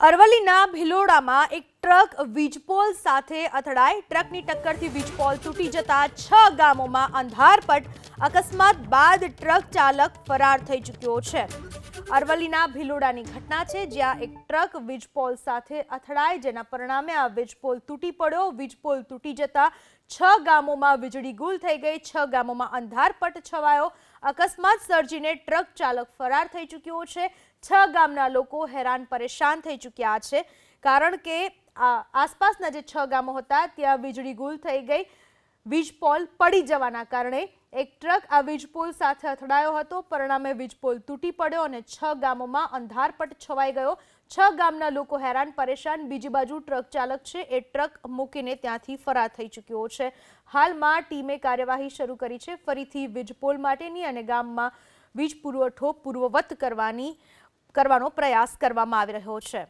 અરવલ્લીના ભિલોડામાં એક ટ્રક વીજપોલ સાથે અથડાઈ ટ્રકની ટક્કરથી વીજપોલ તૂટી જતા 6 ગામોમાં અંધારપટ અકસ્માત બાદ ટ્રક ચાલક ફરાર થઈ ચૂક્યો છે। અરવલ્લીના ભિલોડાની ઘટના છે જ્યાં એક ટ્રક વીજપોલ સાથે અથડાઈ જેના પરિણામે આ વીજપોલ તૂટી પડ્યો। વીજપોલ તૂટી જતા 6 ગામોમાં વીજળી ગુલ થઈ ગઈ। 6 ગામોમાં અંધારપટ છવાયો। અકસ્માત સર્જીને ટ્રક ચાલક ફરાર થઈ ચૂક્યો છે। 6 ગામના લોકો હેરાન પરેશાન થઈ ચૂક્યા છે કારણ કે આસપાસના જે 6 ગામો હતા ત્યાં વીજળી ગુલ થઈ ગઈ। વીજપોલ પડી જવાના કારણે એક ટ્રક આ વીજપોલ સાથે અથડાયો હતો, પરિણામે વીજપોલ તૂટી પડ્યો અને 6 ગામોમાં અંધારપટ છવાઈ ગયો। 6 ગામના લોકો હેરાન પરેશાન। બીજી બાજુ ટ્રક ચાલક છે એ ટ્રક મૂકીને ત્યાંથી ફરાર થઈ ચૂક્યો છે। હાલમાં ટીમે કાર્યવાહી શરૂ કરી છે ફરીથી વીજપોલ માટેની અને ગામમાં વીજ પુરવઠો પૂર્વવત કરવાનો પ્રયાસ કરવામાં આવી રહ્યો છે।